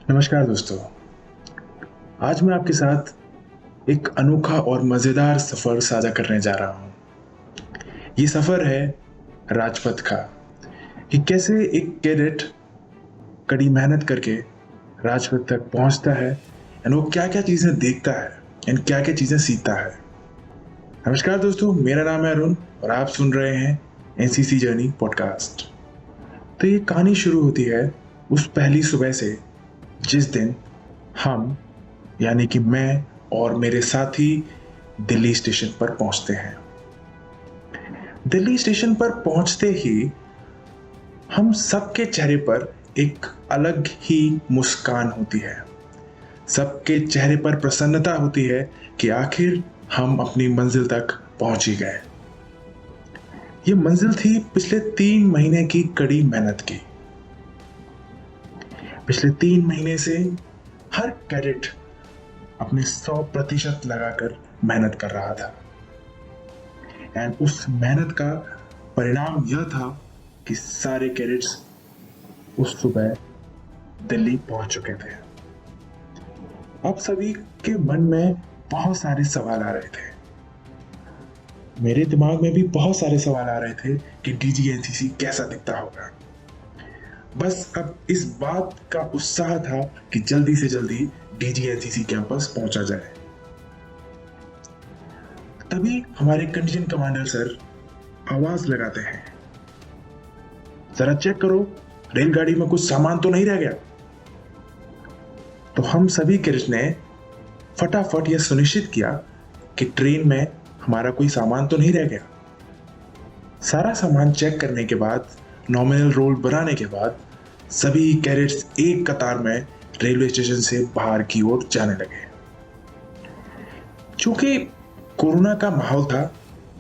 नमस्कार दोस्तों। आज मैं आपके साथ एक अनोखा और मज़ेदार सफ़र साझा करने जा रहा हूँ। ये सफ़र है राजपथ का, कि कैसे एक कैडेट कड़ी मेहनत करके राजपथ तक पहुँचता है एंड वो क्या-क्या चीज़ें देखता है एंड क्या-क्या चीज़ें सीखता है। नमस्कार दोस्तों, मेरा नाम है अरुण और आप सुन रहे हैं एनसीसी जर्नी पॉडकास्ट। तो ये कहानी शुरू होती है उस पहली सुबह से जिस दिन हम यानी कि मैं और मेरे साथी दिल्ली स्टेशन पर पहुंचते हैं। दिल्ली स्टेशन पर पहुंचते ही हम सबके चेहरे पर एक अलग ही मुस्कान होती है। सबके चेहरे पर प्रसन्नता होती है कि आखिर हम अपनी मंजिल तक पहुंच ही गए। ये मंजिल थी पिछले 3 महीने की कड़ी मेहनत की। पिछले 3 महीने से हर कैडेट अपने 100% लगाकर मेहनत कर रहा था एंड उस मेहनत का परिणाम यह था कि सारे कैडेट्स उस सुबह दिल्ली पहुंच चुके थे। अब सभी के मन में बहुत सारे सवाल आ रहे थे। मेरे दिमाग में भी बहुत सारे सवाल आ रहे थे कि डीजीएनसीसी कैसा दिखता होगा। बस अब इस बात का उत्साह था कि जल्दी से जल्दी डीजीएनसीसी कैंपस पहुंचा जाए। तभी हमारे कंटिजेंट कमांडर सर आवाज लगाते हैं, जरा चेक करो रेलगाड़ी में कुछ सामान तो नहीं रह गया। तो हम सभी कैडेट्स ने फटाफट यह सुनिश्चित किया कि ट्रेन में हमारा कोई सामान तो नहीं रह गया। सारा सामान चेक करने के बाद, नॉमिनल रोल बनाने के बाद सभी कैडेट्स एक कतार में रेलवे स्टेशन से बाहर की ओर जाने लगे। चूंकि कोरोना का माहौल था,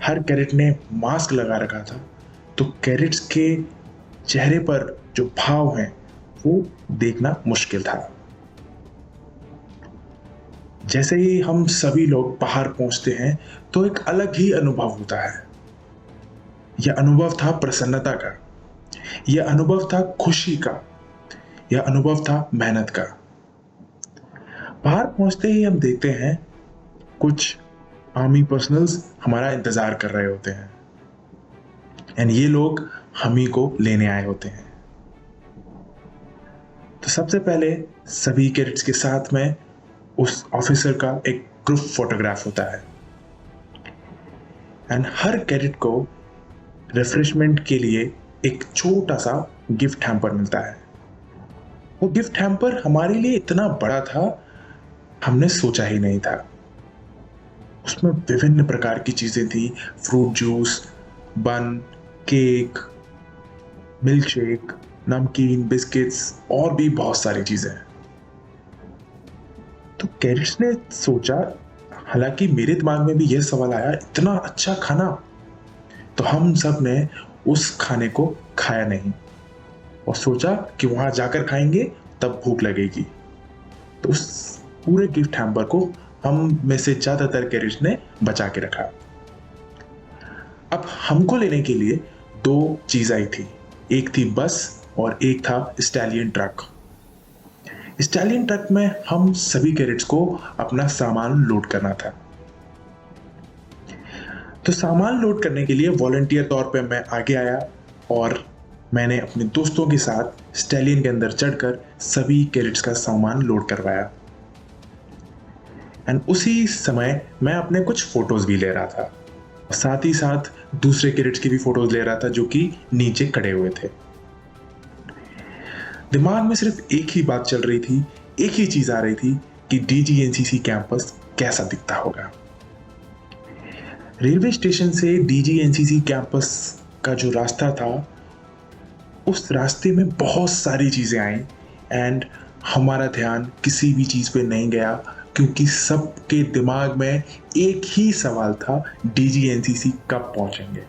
हर कैडेट ने मास्क लगा रखा था, तो कैडेट्स के चेहरे पर जो भाव हैं वो देखना मुश्किल था। जैसे ही हम सभी लोग बाहर पहुंचते हैं तो एक अलग ही अनुभव होता है। यह अनुभव था प्रसन्नता का, यह अनुभव था खुशी का, यह अनुभव था मेहनत का। बाहर पहुंचते ही हम देखते हैं कुछ आर्मी पर्सनल्स हमारा इंतजार कर रहे होते हैं एंड ये लोग हम ही को लेने आए होते हैं। तो सबसे पहले सभी कैडेट्स के साथ में उस ऑफिसर का एक ग्रुप फोटोग्राफ होता है एंड हर कैडेट को रिफ्रेशमेंट के लिए एक छोटा सा गिफ्ट हैम्पर मिलता है। वो गिफ्ट हैम्पर हमारे लिए इतना बड़ा था, हमने सोचा ही नहीं था। उसमें विभिन्न प्रकार की चीजें थी, फ्रूट जूस, बन, केक, मिल्क शेक, नमकीन, बिस्किट्स और भी बहुत सारी चीजें। तो कैडेट्स ने सोचा, हालांकि मेरे दिमाग में भी यह सवाल आया, इतना अच्छा खाना, तो हम सब ने उस खाने को खाया नहीं और सोचा कि वहां जाकर खाएंगे तब भूख लगेगी। तो उस पूरे गिफ्ट हैम्पर को हम में से ज्यादातर कैडेट्स ने बचा के रखा। अब हमको लेने के लिए 2 चीज आई थी, एक थी बस और एक था स्टैलियन ट्रक। स्टैलियन ट्रक में हम सभी कैडेट्स को अपना सामान लोड करना था। तो सामान लोड करने के लिए वॉलंटियर तौर पे मैं आगे आया और मैंने अपने दोस्तों के साथ स्टैलियन के अंदर चढ़कर सभी कैडेट्स का सामान लोड करवाया एंड उसी समय मैं अपने कुछ फोटोज भी ले रहा था और साथ ही साथ दूसरे कैडेट्स की भी फोटोज ले रहा था जो कि नीचे खड़े हुए थे। दिमाग में सिर्फ एक ही बात चल रही थी, एक ही चीज आ रही थी कि डीजीएनसीसी कैंपस कैसा दिखता होगा। रेलवे स्टेशन से डीजीएनसीसी कैंपस का जो रास्ता था, उस रास्ते में बहुत सारी चीजें आई एंड हमारा ध्यान किसी भी चीज पे नहीं गया क्योंकि सबके दिमाग में एक ही सवाल था, डीजीएनसीसी कब पहुंचेंगे।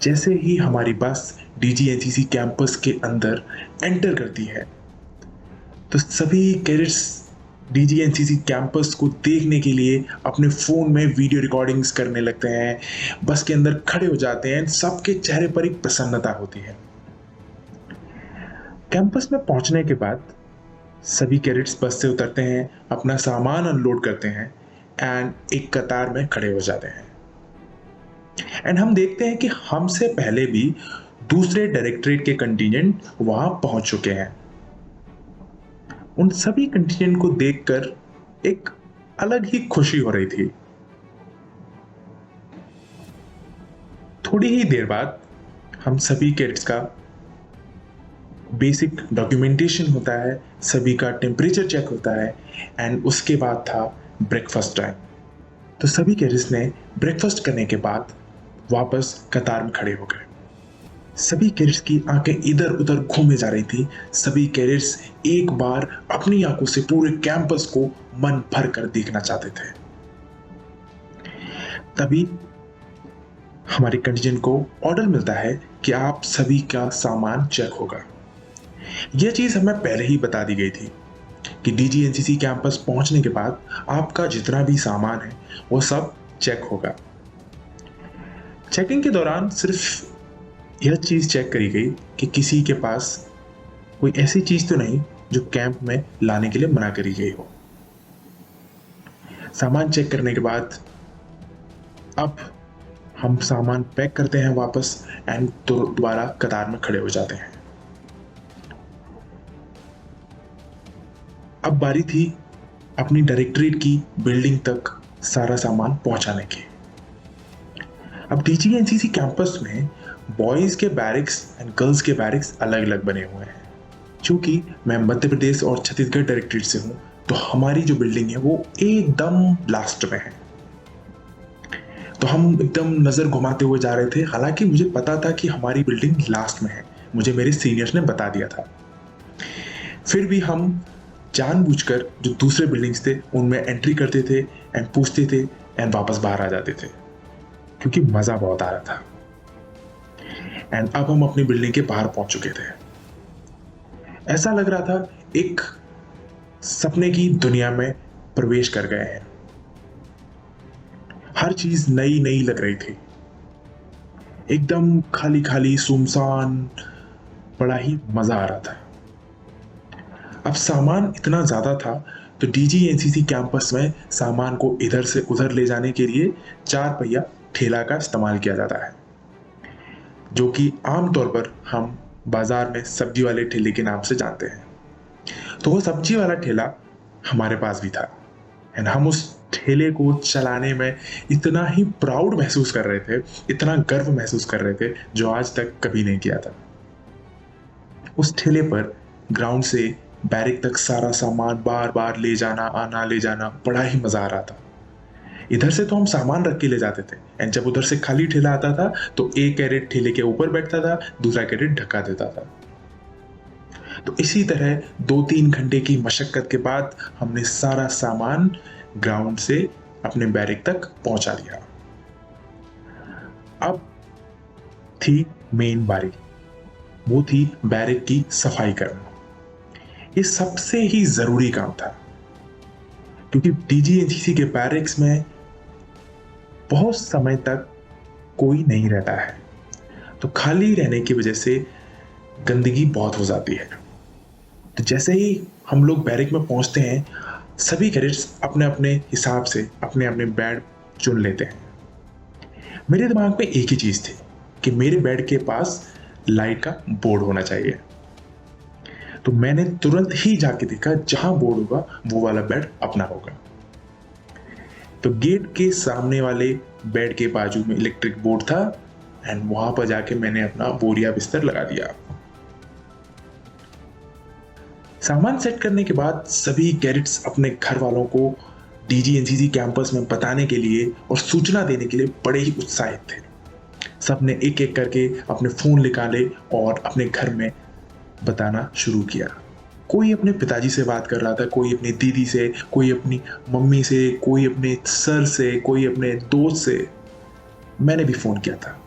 जैसे ही हमारी बस डीजीएनसीसी कैंपस के अंदर एंटर करती है तो सभी कैडेट्स डीजीएनसीसी कैंपस को देखने के लिए अपने फोन में वीडियो रिकॉर्डिंग्स करने लगते हैं, बस के अंदर खड़े हो जाते हैं। सबके चेहरे पर एक प्रसन्नता होती है। कैंपस में पहुंचने के बाद सभी कैडेट्स बस से उतरते हैं, अपना सामान अनलोड करते हैं एंड एक कतार में खड़े हो जाते हैं। एंड हम देखते हैं कि हमसे पहले भी दूसरे डायरेक्टरेट के कंटिजेंट वहां पहुंच चुके हैं। उन सभी कंटिजेंट को देखकर एक अलग ही खुशी हो रही थी। थोड़ी ही देर बाद हम सभी कैडेट्स का बेसिक डॉक्यूमेंटेशन होता है, सभी का टेम्परेचर चेक होता है एंड उसके बाद था ब्रेकफास्ट टाइम। तो सभी कैडेट्स ने ब्रेकफास्ट करने के बाद वापस कतार में खड़े हो गए। सभी कैडेट्स की आंखें इधर उधर घूमे जा रही थी। सभी कैडेट्स एक बार अपनी आंखों से पूरे कैंपस को मन भर कर देखना चाहते थे। तभी हमारे कंटिजेंट को ऑर्डर मिलता है कि आप सभी का सामान चेक होगा। यह चीज हमें पहले ही बता दी गई थी कि डीजीएनसीसी कैंपस पहुंचने के बाद आपका जितना भी सामान है वो सब चेक होगा। चेकिंग के दौरान सिर्फ यह चीज चेक करी गई कि किसी के पास कोई ऐसी चीज तो नहीं जो कैंप में लाने के लिए मना करी गई हो। सामान चेक करने के बाद अब हम सामान पैक करते हैं वापस एंड दोबारा कतार में खड़े हो जाते हैं। अब बारी थी अपनी डायरेक्टरेट की बिल्डिंग तक सारा सामान पहुंचाने की। अब डीजीएनसीसी कैंपस में बॉयज के बैरिक्स एंड गर्ल्स के बैरिक्स अलग अलग बने हुए हैं। क्योंकि मैं मध्य प्रदेश और छत्तीसगढ़ डायरेक्टरेट से हूं तो हमारी जो बिल्डिंग है वो एकदम लास्ट में है। तो हम एकदम नजर घुमाते हुए जा रहे थे, हालांकि मुझे पता था कि हमारी बिल्डिंग लास्ट में है, मुझे मेरे सीनियर्स ने बता दिया था। फिर भी हम जानबूझकर जो दूसरे बिल्डिंग्स थे उनमें एंट्री करते थे एंड पूछते थे एंड वापस बाहर आ जाते थे, क्योंकि मजा बहुत आ रहा था। एंड अब हम अपनी बिल्डिंग के बाहर पहुंच चुके थे। ऐसा लग रहा था एक सपने की दुनिया में प्रवेश कर गए हैं। हर चीज नई नई लग रही थी, एकदम खाली खाली सुनसान, बड़ा ही मजा आ रहा था। अब सामान इतना ज्यादा था तो डीजीएनसीसी कैंपस में सामान को इधर से उधर ले जाने के लिए 4 पहिया ठेला का इस्तेमाल किया जाता है, जो कि आमतौर पर हम बाजार में सब्जी वाले ठेले के नाम से जानते हैं। तो वो सब्जी वाला ठेला हमारे पास भी था एंड हम उस ठेले को चलाने में इतना ही प्राउड महसूस कर रहे थे, इतना गर्व महसूस कर रहे थे जो आज तक कभी नहीं किया था। उस ठेले पर ग्राउंड से बैरिक तक सारा सामान बार बार ले जाना आना ले जाना, बड़ा ही मजा आ रहा था। इधर से तो हम सामान रख के ले जाते थे एंड जब उधर से खाली ठेला आता था तो एक कैरेट ठेले के ऊपर बैठता था, दूसरा कैरेट ढका देता था। तो इसी तरह 2-3 घंटे की मशक्कत के बाद हमने सारा सामान ग्राउंड से अपने बैरिक तक पहुंचा दिया। अब थी मेन बारी, वो थी बैरिक की सफाई करना। ये सबसे ही जरूरी काम था, क्योंकि डीजीएनसीसी के बैरिक्स में बहुत समय तक कोई नहीं रहता है, तो खाली रहने की वजह से गंदगी बहुत हो जाती है। तो जैसे ही हम लोग बैरिक में पहुंचते हैं, सभी कैडेट्स अपने अपने हिसाब से अपने अपने बेड चुन लेते हैं। मेरे दिमाग में एक ही चीज थी कि मेरे बेड के पास लाइट का बोर्ड होना चाहिए। तो मैंने तुरंत ही जाके देखा जहां बोर्ड होगा वो वाला बेड अपना होगा। तो गेट के सामने वाले बेड के बाजू में इलेक्ट्रिक बोर्ड था एंड वहां पर जाके मैंने अपना बोरिया बिस्तर लगा दिया। सामान सेट करने के बाद सभी कैडेट्स अपने घर वालों को डीजीएनसीसी कैंपस में बताने के लिए और सूचना देने के लिए बड़े ही उत्साहित थे। सबने एक एक करके अपने फोन निकाले और अपने घर में बताना शुरू किया। कोई अपने पिताजी से बात कर रहा था, कोई अपनी दीदी से, कोई अपनी मम्मी से, कोई अपने सर से, कोई अपने दोस्त से। मैंने भी फोन किया था।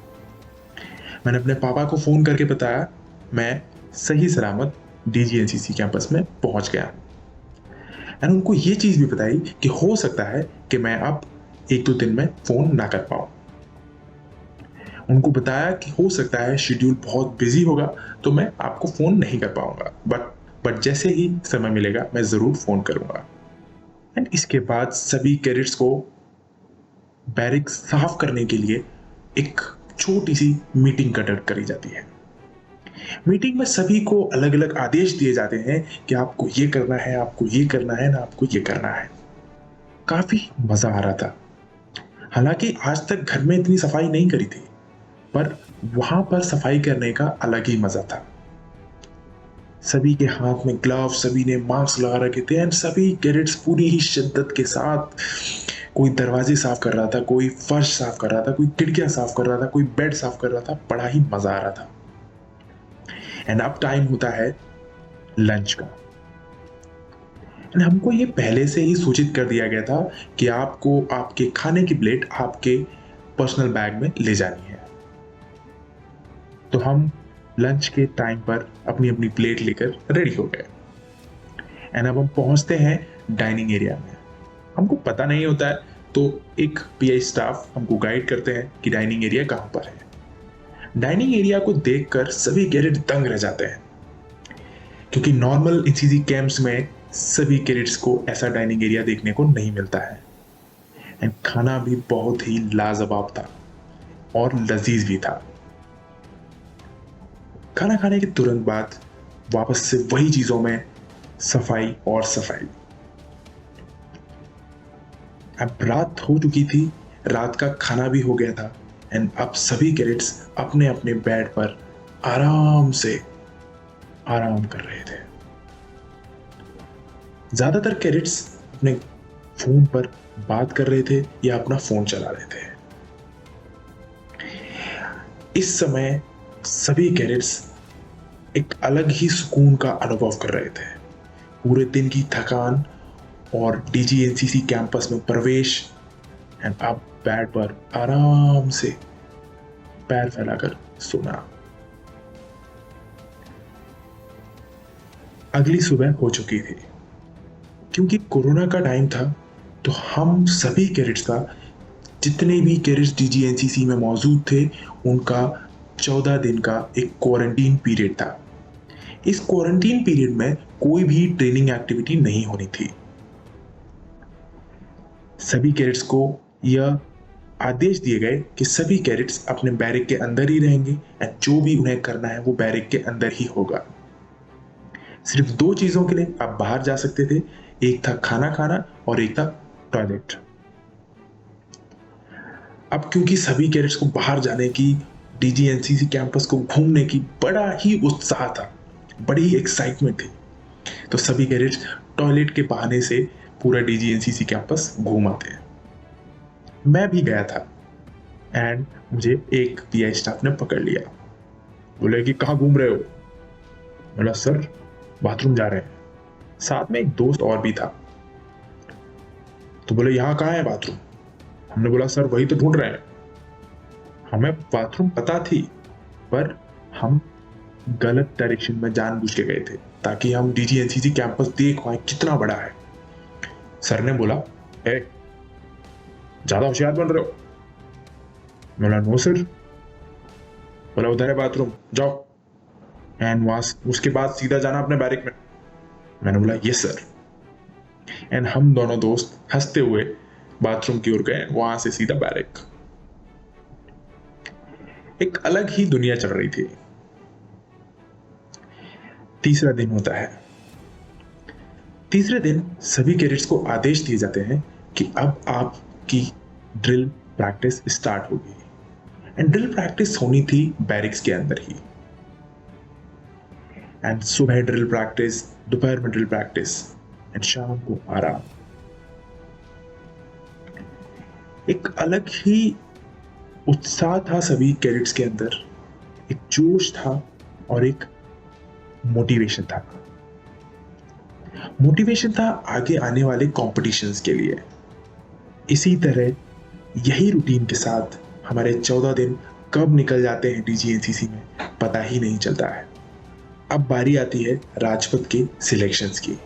मैंने अपने पापा को फोन करके बताया मैं सही सलामत डीजीएनसीसी कैंपस में पहुंच गया एंड उनको ये चीज भी बताई कि हो सकता है कि मैं अब 1-2 दिन में फोन ना कर पाऊं। उनको बताया कि हो सकता है शेड्यूल बहुत बिजी होगा तो मैं आपको फोन नहीं कर पाऊंगा, बट बट जैसे ही समय मिलेगा मैं ज़रूर फ़ोन करूँगा। एंड इसके बाद सभी कैडेट्स को बैरिक साफ करने के लिए एक छोटी सी मीटिंग कंडक्ट करी जाती है। मीटिंग में सभी को अलग अलग आदेश दिए जाते हैं कि आपको ये करना है, आपको ये करना है ना, आपको ये करना है। काफी मजा आ रहा था। हालांकि आज तक घर में इतनी सफाई नहीं करी थी, पर वहां पर सफाई करने का अलग ही मजा था। सभी के हाथ में ग्लव, सभी ने मास्क लगा रखे थे एंड सभी कैडेट्स पूरी ही शिद्दत के साथ, कोई दरवाजे साफ कर रहा था, कोई फर्श साफ कर रहा था, कोई खिड़कियां साफ कर रहा था, कोई बेड साफ कर रहा था। बड़ा ही मजा आ रहा था। एंड अब टाइम होता है लंच का। एंड हमको ये पहले से ही सूचित कर दिया गया था कि आपको आपके खाने की प्लेट आपके पर्सनल बैग में ले जानी है। तो हम लंच के टाइम पर अपनी अपनी प्लेट लेकर रेडी हो गए। एंड अब हम पहुंचते हैं डाइनिंग एरिया में। हमको पता नहीं होता है, तो एक पीआई स्टाफ हमको गाइड करते हैं कि डाइनिंग एरिया कहाँ पर है। डाइनिंग एरिया को देखकर सभी कैडेट दंग रह जाते हैं, क्योंकि नॉर्मल एनसीसी कैंप्स में सभी कैडेट्स को ऐसा डाइनिंग एरिया देखने को नहीं मिलता है। एंड खाना भी बहुत ही लाजवाब था और लजीज भी था। खाना खाने के तुरंत बाद वापस से वही चीजों में सफाई और सफाई। अब रात हो चुकी थी, रात का खाना भी हो गया था एंड अब सभी कैडेट्स अपने अपने बेड पर आराम से आराम कर रहे थे। ज्यादातर कैडेट्स अपने फोन पर बात कर रहे थे या अपना फोन चला रहे थे। इस समय सभी कैडेट्स एक अलग ही सुकून का अनुभव कर रहे थे। पूरे दिन की थकान और डीजीएनसीसी कैंपस में प्रवेश एंड अब बेड पर आराम से पैर फैलाकर सोना। अगली सुबह हो चुकी थी। क्योंकि कोरोना का टाइम था, तो हम सभी कैडेट्स का, जितने भी कैडेट्स डीजीएनसीसी में मौजूद थे, उनका 14 दिन का एक क्वारंटीन पीरियड था। इस क्वारंटीन पीरियड में कोई भी ट्रेनिंग एक्टिविटी नहीं होनी थी। सभी कैडेट्स को यह आदेश दिए गए कि सभी कैडेट्स अपने बैरिक के अंदर ही रहेंगे एंड जो भी उन्हें करना है वो बैरिक के अंदर ही होगा। सिर्फ 2 चीजों के लिए आप बाहर जा सकते थे, एक था खाना खाना और एक था टॉयलेट। अब क्योंकि सभी कैडेट्स को बाहर जाने की, डीजीएनसीसी कैंपस को घूमने की बड़ा ही उत्साह था, बड़ी एक्साइटमेंट थी, तो सभी कैडेट्स टॉयलेट के बहाने से पूरा डीजीएनसीसी कैंपस घूमा थे। मैं भी गया था एंड मुझे एक पीआई स्टाफ ने पकड़ लिया। बोले कि कहाँ घूम रहे हो? बोला सर बाथरूम जा रहे हैं। साथ में एक दोस्त और भी था। तो बोले यहाँ कहाँ है बाथरूम? हमने बोला सर वही तो ढूंढ रहे हैं। हमें बाथरूम पता थी, पर हम गलत डायरेक्शन में जानबूझ के गए थे ताकि हम डीजीएनसीसी कैंपस देख पाए कितना बड़ा है। सर ने बोला ए ज्यादा होशियार बन रहे हो। बोला नो सर। बोला उधर है बाथरूम, जाओ एंड वहां उसके बाद सीधा जाना अपने बैरिक में। मैंने बोला यस सर। एंड हम दोनों दोस्त हंसते हुए बाथरूम की ओर गए, वहां से सीधा बैरिक। एक अलग ही दुनिया चल रही थी। तीसरा दिन होता है। तीसरे दिन सभी कैडेट्स को आदेश दिए जाते हैं कि अब आपकी ड्रिल प्रैक्टिस स्टार्ट होगी। एंड ड्रिल प्रैक्टिस होनी थी बैरिक्स के अंदर ही। एंड सुबह ड्रिल प्रैक्टिस, दोपहर में ड्रिल प्रैक्टिस एंड शाम को आराम। एक अलग ही उत्साह था सभी कैडेट्स के अंदर, एक जोश था और एक मोटिवेशन था। मोटिवेशन था आगे आने वाले कॉम्पिटिशन्स के लिए। इसी तरह यही रूटीन के साथ हमारे 14 दिन कब निकल जाते हैं डीजीएनसीसी में पता ही नहीं चलता है। अब बारी आती है राजपथ के सिलेक्शंस की।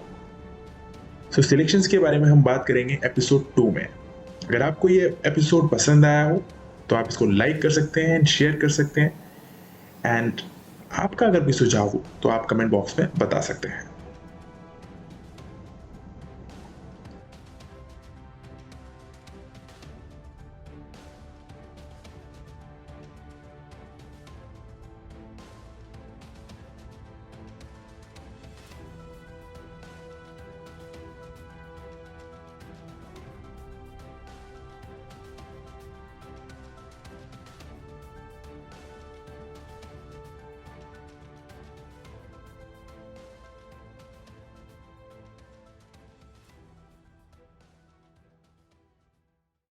सो सिलेक्शंस के बारे में हम बात करेंगे एपिसोड 2 में। अगर आपको ये एपिसोड पसंद आया हो तो आप इसको लाइक कर सकते हैं एंड शेयर कर सकते हैं। एंड आपका अगर भी सुझाव हो तो आप कमेंट बॉक्स में बता सकते हैं।